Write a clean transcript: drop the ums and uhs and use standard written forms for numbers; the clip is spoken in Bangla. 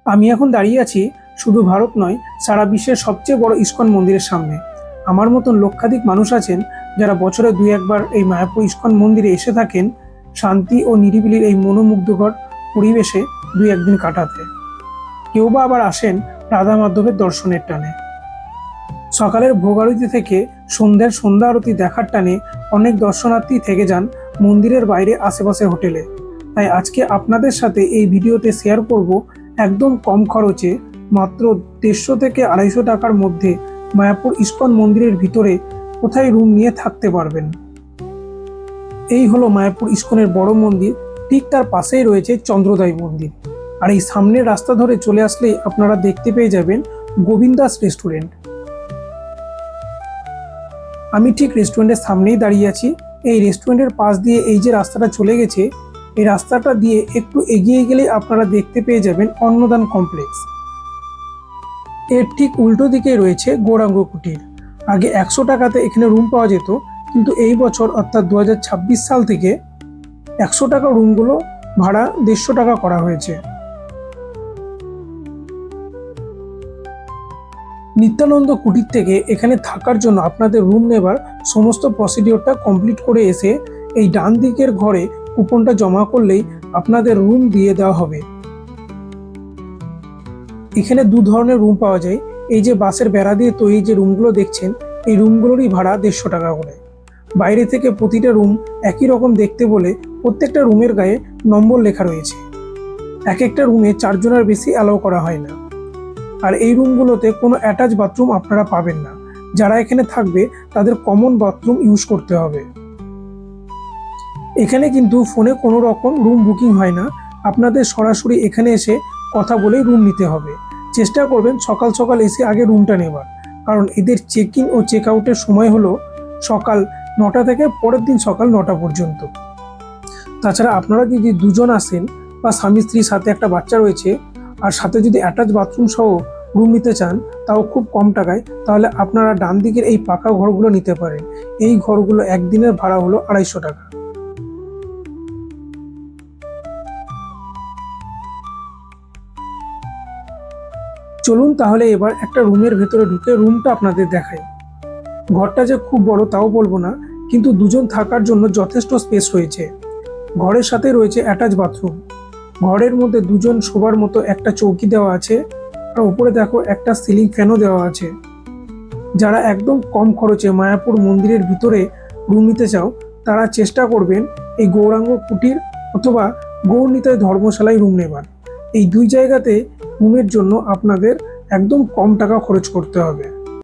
আমি এখন দাঁড়িয়ে আছি শুধু ভারত নয়, সারা বিশ্বের সবচেয়ে বড় ইস্কন মন্দিরের সামনে। আমার মতন লক্ষাধিক মানুষ আছেন যারা বছরে দুই একবার এই মায়াপুর ইস্কন মন্দিরে এসে থাকেন শান্তি ও নিরিবিলির এই মনোমুগ্ধকর পরিবেশে দুই একদিন কাটাতে। কেউ বা আবার আসেন রাধা মাধবের দর্শনের টানে। সকালের ভোগ আরতি থেকে সন্ধ্যার সন্ধ্যা আরতি দেখার টানে অনেক দর্শনার্থী থেকে যান মন্দিরের বাইরে আশেপাশে হোটেলে। তাই আজকে আপনাদের সাথে এই ভিডিওতে শেয়ার করব একদম কম খরচে মাত্র 150 থেকে 250 টাকার মধ্যে মায়াপুর ইস্কন মন্দিরের ভিতরে কোথায় রুম নিয়ে থাকতে পারবেন। এই হলো মায়াপুর ইস্কনের বড় মন্দির, ঠিক তার পাশেই রয়েছে চন্দ্রোদয় মন্দির। আর এই সামনের রাস্তা ধরে চলে আসলেই আপনারা দেখতে পেয়ে যাবেন গোবিন্দাস রেস্টুরেন্ট। আমি ঠিক রেস্টুরেন্টের সামনেই দাঁড়িয়ে আছি। এই রেস্টুরেন্টের পাশ দিয়ে এই যে রাস্তাটা চলে গেছে, এই রাস্তাটা দিয়ে একটু এগিয়ে গেলে আপনারা দেখতে পেয়ে যাবেন অন্নদান কমপ্লেক্স। এর ঠিক উল্টো দিকে রয়েছে গৌরাঙ্গ কুটির। আগে 100 টাকাতে এখানে রুম পাওয়া যেত, কিন্তু এই বছর অর্থাৎ 2026 সাল থেকে 100 টাকা রুমগুলো ভাড়া 150 টাকা করা হয়েছে। নিত্যানন্দ কুটির থেকে এখানে থাকার জন্য আপনাদের রুম নেবার সমস্ত প্রসিডিওরটা কমপ্লিট করে এসে এই ডান দিকের ঘরে কুপনটা জমা করলেই আপনাদের রুম দিয়ে দেওয়া হবে। এখানে দু ধরনের রুম পাওয়া যায়। এই যে বাঁশের বেড়া দিয়ে তৈরি যে রুমগুলো দেখছেন, এই রুমগুলোরই ভাড়া 150 টাকা করে। বাইরে থেকে প্রতিটা রুম একই রকম দেখতে বলে প্রত্যেকটা রুমের গায়ে নম্বর লেখা রয়েছে। এক একটা রুমে 4 জনের বেশি অ্যালাউ করা হয় না। আর এই রুমগুলোতে কোনো অ্যাটাচ বাথরুম আপনারা পাবেন না। যারা এখানে থাকবে তাদের কমন বাথরুম ইউজ করতে হবে। এখানে কিন্তু ফোনে কোনো রকম রুম বুকিং হয় না, আপনাদের সরাসরি এখানে এসে কথা বলেই রুম নিতে হবে। চেষ্টা করবেন সকাল সকাল এসে আগে রুমটা নেবার, কারণ এদের চেক ইন ও চেক আউটের সময় হলো সকাল 9টা থেকে পরের দিন সকাল 9টা পর্যন্ত। তাছাড়া আপনারা যদি দুজন আসেন বা স্বামী স্ত্রীর সাথে একটা বাচ্চা রয়েছে আর সাথে যদি অ্যাটাচ বাথরুম সহ রুম নিতে চান, তাও খুব কম টাকায়, তাহলে আপনারা ডান দিকের এই পাকা ঘরগুলো নিতে পারেন। এই ঘরগুলো একদিনের ভাড়া হলো 250 টাকা। চলুন তাহলে এবার একটা রুমের ভেতরে ঢুকে রুমটা আপনাদের দেখাই। ঘরটা যে খুব বড় তাও বলবো না, কিন্তু দুজন থাকার জন্য যথেষ্ট স্পেস রয়েছে। ঘরের সাথে রয়েছে অ্যাটাচ বাথরুম। ঘরের মধ্যে দুজন শোবার মতো একটা চৌকি দেওয়া আছে, আর উপরে দেখো একটা সিলিং ফ্যানও দেওয়া আছে। যারা একদম কম খরচে মায়াপুর মন্দিরের ভিতরে রুম নিতে চাও, তারা চেষ্টা করবেন এই গৌরাঙ্গ কুটির অথবা গৌরনিতাই ধর্মশালায় রুম নেবার। এই দুই জায়গাতে রুমের জন্য আপনাদের একদম কম টাকা খরচ করতে হবে।